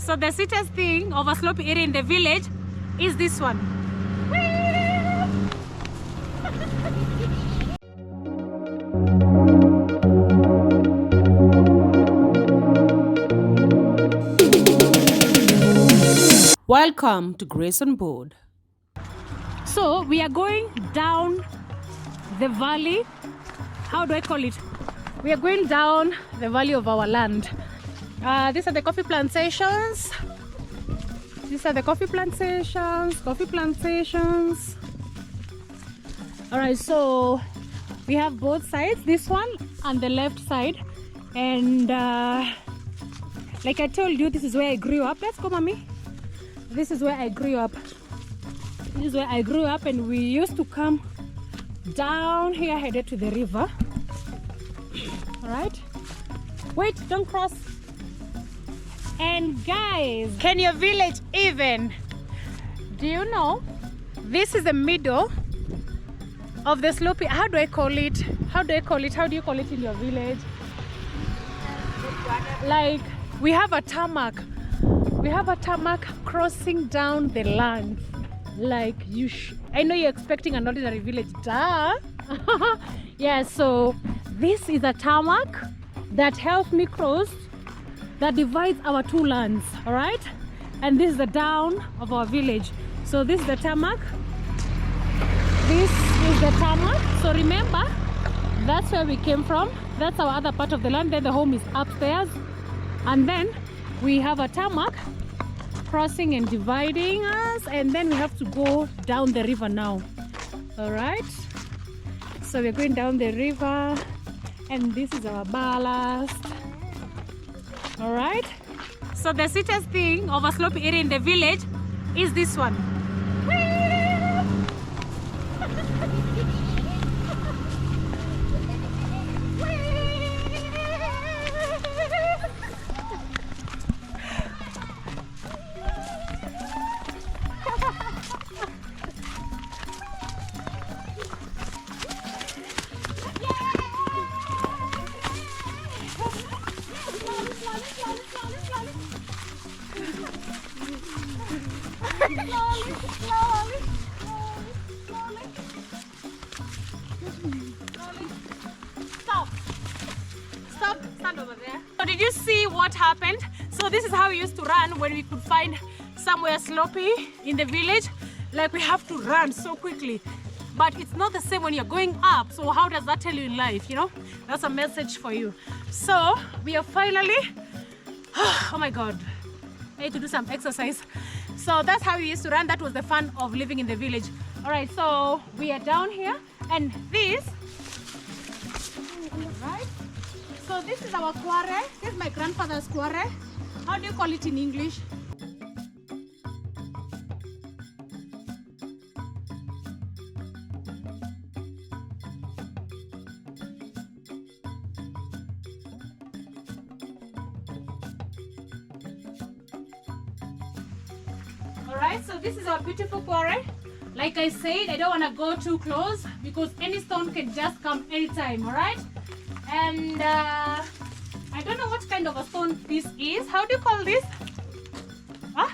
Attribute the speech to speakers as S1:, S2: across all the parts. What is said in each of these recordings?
S1: So the sweetest thing of a slopey area in the village is this one. Welcome to Grace on Board. So we are going down the valley. How do I call it? We are going down the valley of our land. These are the coffee plantations. These are the coffee plantations. All right, so we have both sides, this one and the left side. And like I told you, this is where I grew up. Let's go, mommy. This is where I grew up. This is where I grew up, and we used to come down here headed to the river. All right, wait, don't cross. And guys, can your village even, do you know, this is the middle of the slopey, how do you call it in your village? Like, we have a tarmac crossing down the land. Like, I know you're expecting an ordinary village, duh. Yeah, so this is a tarmac that helps me cross, that divides our two lands. All right, and this is the down of our village. So this is the tarmac, so remember, that's where we came from. That's our other part of the land. Then the home is upstairs, and then we have a tarmac crossing and dividing us, and then we have to go down the river now. All right, so we're going down the river, and this is our ballast. All right, so the sweetest thing of a slopey area in the village is this one. Stop, stand over there. So did you see what happened? So this is how we used to run when we could find somewhere slopey in the village. Like, we have to run so quickly, but it's not the same when you're going up. So how does that tell you in life, you know? That's a message for you. So we are finally, oh my God, I need to do some exercise. So that's how we used to run. That was the fun of living in the village. All right, so we are down here, and this, right? So this is our quarry. This is my grandfather's quarry. How do you call it in English? Alright, so this is our beautiful quarry. Like I said, I don't want to go too close because any stone can just come anytime, alright? And I don't know what kind of a stone this is. How do you call this? Huh?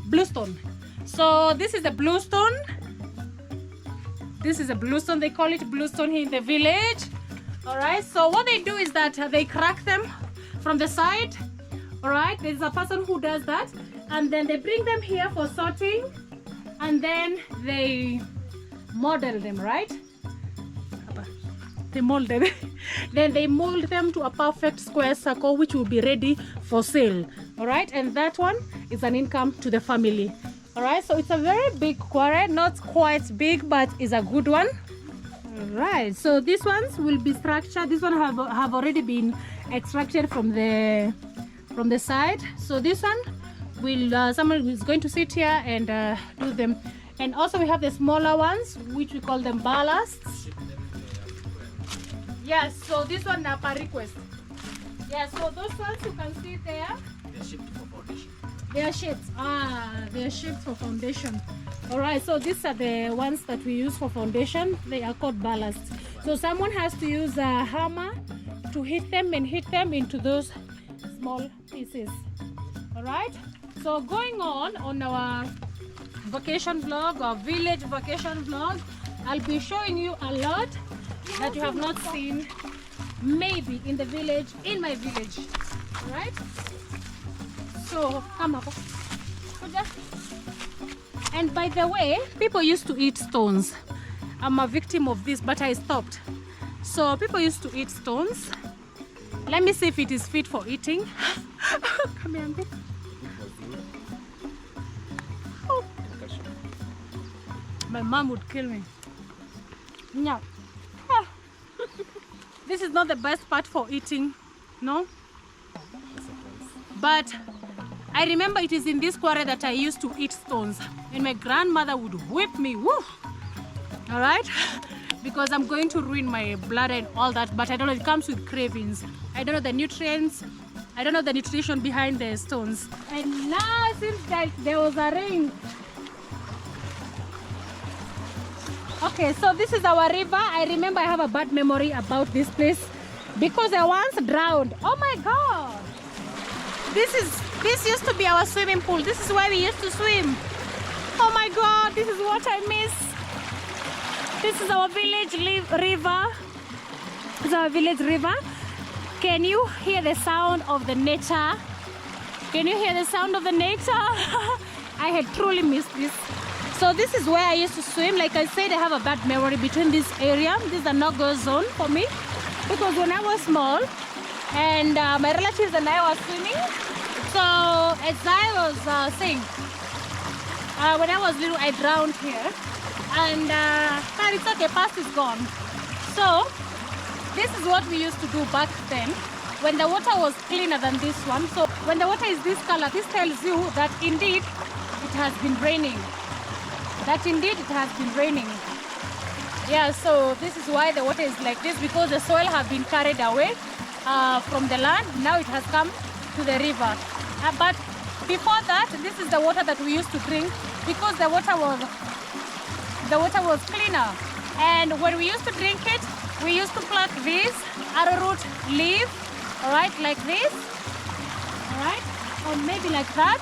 S1: Bluestone. So this is a bluestone. This is a bluestone. They call it bluestone here in the village. Alright, so what they do is that they crack them from the side. Alright, there's a person who does that. And then they bring them here for sorting, and then they model them, right? They mold them. Then they mold them to a perfect square circle, which will be ready for sale. All right, and that one is an income to the family. All right, so it's a very big quarry, not quite big, but is a good one. All right, so these ones will be structured. This one have already been extracted from the side. So this one will someone is going to sit here and do them. And also we have the smaller ones, which we call them ballasts. Yes, so this one per request. Yeah, so those ones you can see there.
S2: They're shaped for foundation.
S1: They are shaped. They are shaped for foundation. All right, so these are the ones that we use for foundation. They are called ballasts. So someone has to use a hammer to hit them into those small pieces. All right, so going on our vacation vlog or village vacation vlog, I'll be showing you a lot that you have not seen maybe in the village, in my village. All right, so come up. And by the way, people used to eat stones. I'm a victim of this, but I stopped. So people used to eat stones. Let me see if it is fit for eating. Come here, Ambi. Oh. My mom would kill me. No. Ah. This is not the best part for eating, no? But I remember it is in this quarry that I used to eat stones. And my grandmother would whip me. Woo! All right? Because I'm going to ruin my blood and all that, but I don't know, it comes with cravings. I don't know the nutrients, I don't know the nutrition behind the stones. And now it seems like there was a ring. Okay, so this is our river. I remember I have a bad memory about this place because I once drowned. Oh my God! This used to be our swimming pool. This is where we used to swim. Oh my God, this is what I miss. This is our village river. This is our village river. Can you hear the sound of the nature? Can you hear the sound of the nature? I had truly missed this. So this is where I used to swim. Like I said, I have a bad memory between this area. This is a no-go zone for me. Because when I was small and my relatives and I were swimming, so as I was saying, when I was little, I drowned here. And but it's okay, past is gone. So this is what we used to do back then when the water was cleaner than this one. So when the water is this color, this tells you that indeed it has been raining. That indeed it has been raining. Yeah, so this is why the water is like this, because the soil have been carried away from the land. Now it has come to the river. But before that, this is the water that we used to drink because the water was cleaner. And when we used to drink it, we used to pluck this arrowroot leaf, all right, like this, all right, or maybe like that.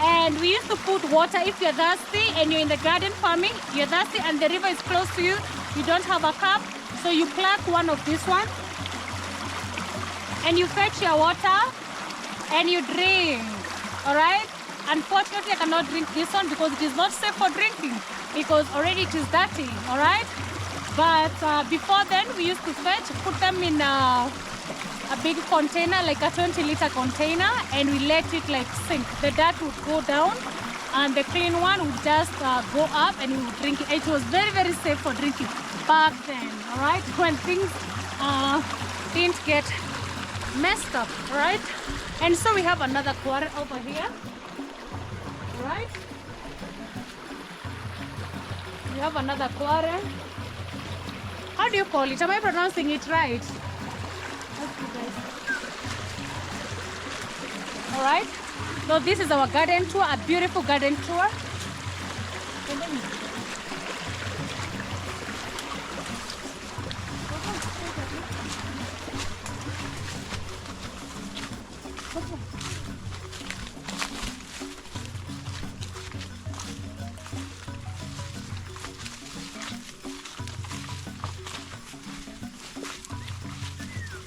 S1: And we used to put water if you're thirsty and you're in the garden farming, you're thirsty and the river is close to you, you don't have a cup, so you pluck one of this one and you fetch your water and you drink, all right. Unfortunately, I cannot drink this one because it is not safe for drinking because already it is dirty, all right. But before then, we used to fetch, put them in a big container, like a 20-liter container, and we let it like sink. The dirt would go down and the clean one would just go up and we would drink it. It was very, very safe for drinking back then, all right, when things didn't get messed up, all right. And so we have another quarry over here, all right. We have another quarry. How do you call it? Am I pronouncing it right? All right. So this is our garden tour, a beautiful garden tour.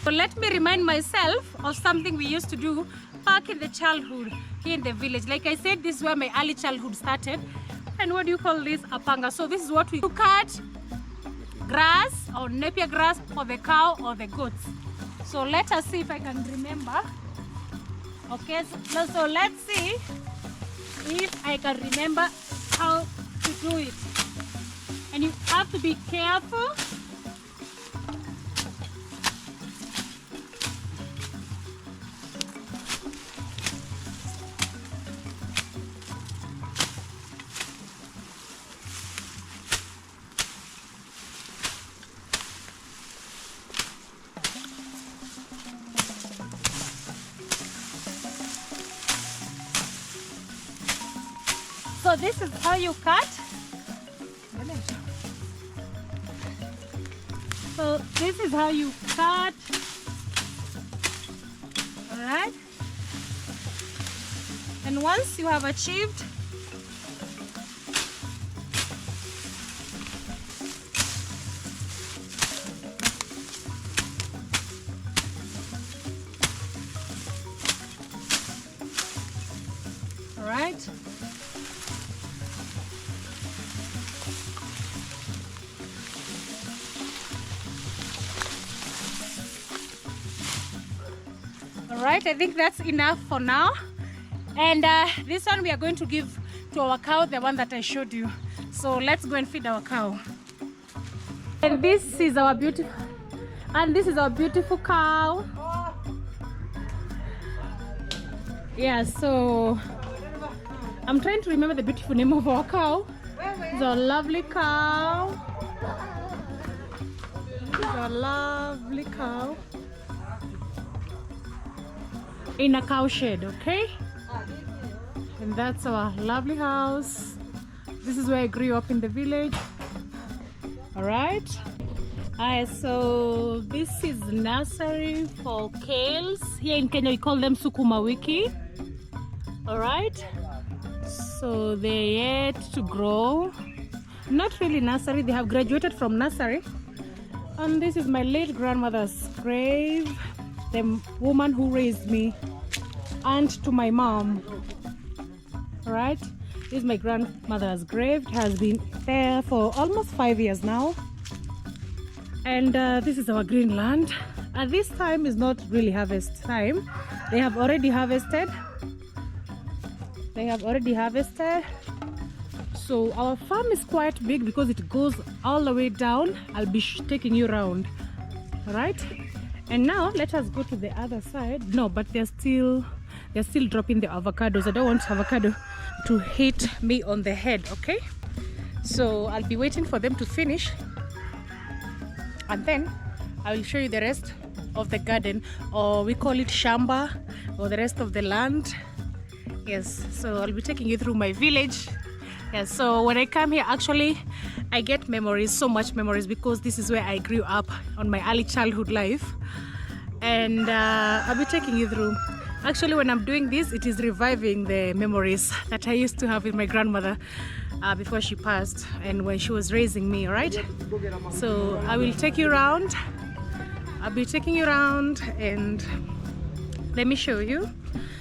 S1: So let me remind myself of something we used to do back in the childhood here in the village. Like I said, this is where my early childhood started. And what do you call this? A panga. So this is what we cut grass or napier grass for the cow or the goats. So let us see if I can remember. Okay, so let's see if I can remember how to do it. And you have to be careful. So this is how you cut. So this is how you cut. All right. And once you have achieved all right, Alright, I think that's enough for now. And this one we are going to give to our cow, the one that I showed you. So let's go and feed our cow. And this is our beautiful cow. Yeah, so I'm trying to remember the beautiful name of our cow. It's a lovely cow. It's a lovely cow. In a cow shed, okay? And that's our lovely house. This is where I grew up in the village. All right. So this is nursery for kales. Here in Kenya we call them sukuma wiki. All right. So they're yet to grow. Not really nursery. They have graduated from nursery. And this is my late grandmother's grave. The woman who raised me, aunt to my mom. All right, this is my grandmother's grave. It has been there for almost 5 years now. And this is our green land. At this time is not really harvest time. They have already harvested. So our farm is quite big because it goes all the way down. I'll be taking you around. All right. And now let us go to the other side. No, but they're still dropping the avocados. I don't want avocado to hit me on the head, okay? So I'll be waiting for them to finish, and then I will show you the rest of the garden, or we call it shamba, or the rest of the land. Yes, so I'll be taking you through my village. Yes, so when I come here, actually I get memories, so much memories, because this is where I grew up on my early childhood life. And I'll be taking you through. Actually, when I'm doing this, it is reviving the memories that I used to have with my grandmother before she passed and when she was raising me, all right? So I will take you around. I'll be taking you around, and let me show you.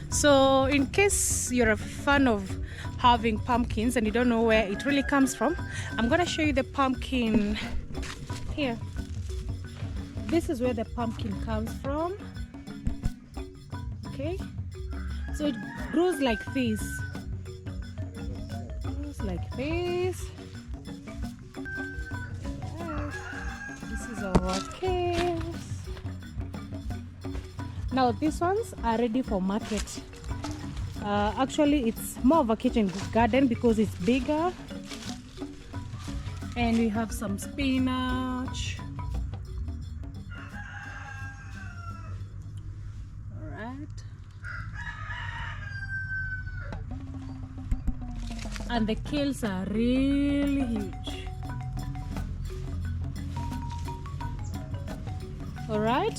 S1: So in case you're a fan of having pumpkins and you don't know where it really comes from, I'm gonna show you the pumpkin here. This is where the pumpkin comes from. Okay, so it grows like this. Yes. This is our case. Now these ones are ready for market. Actually, it's more of a kitchen garden because it's bigger. And we have some spinach. And the kales are really huge. All right,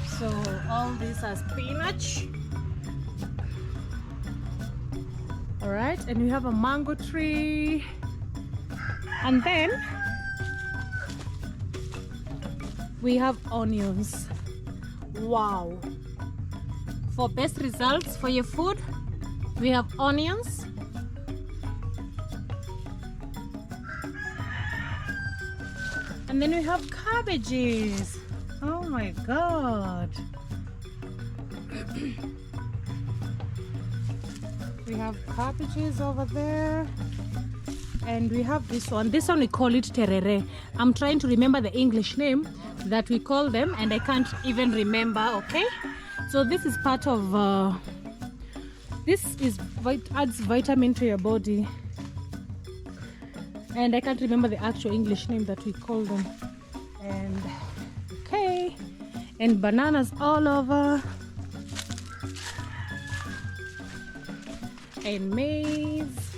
S1: so all these are spinach. All right, and we have a mango tree, and then we have onions. Wow, for best results for your food, we have onions. And then we have cabbages. Oh my God. We have cabbages over there. And we have this one. This one we call it terere. I'm trying to remember the English name that we call them, and I can't even remember, okay? So this is part of, adds vitamin to your body. And I can't remember the actual English name that we call them. And okay, and bananas all over, and maize,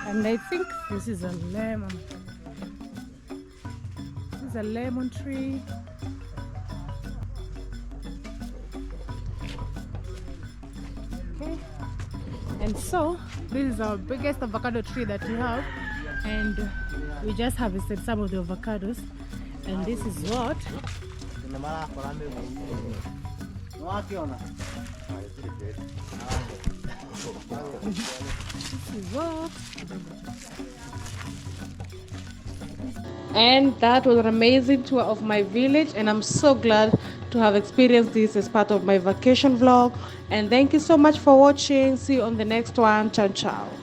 S1: and I think this is a lemon. This is a lemon tree. And so this is our biggest avocado tree that we have, and we just harvested some of the avocados, and this is what And that was an amazing tour of my village, and I'm so glad to have experienced this as part of my vacation vlog. And thank you so much for watching. See you on the next one. Ciao ciao.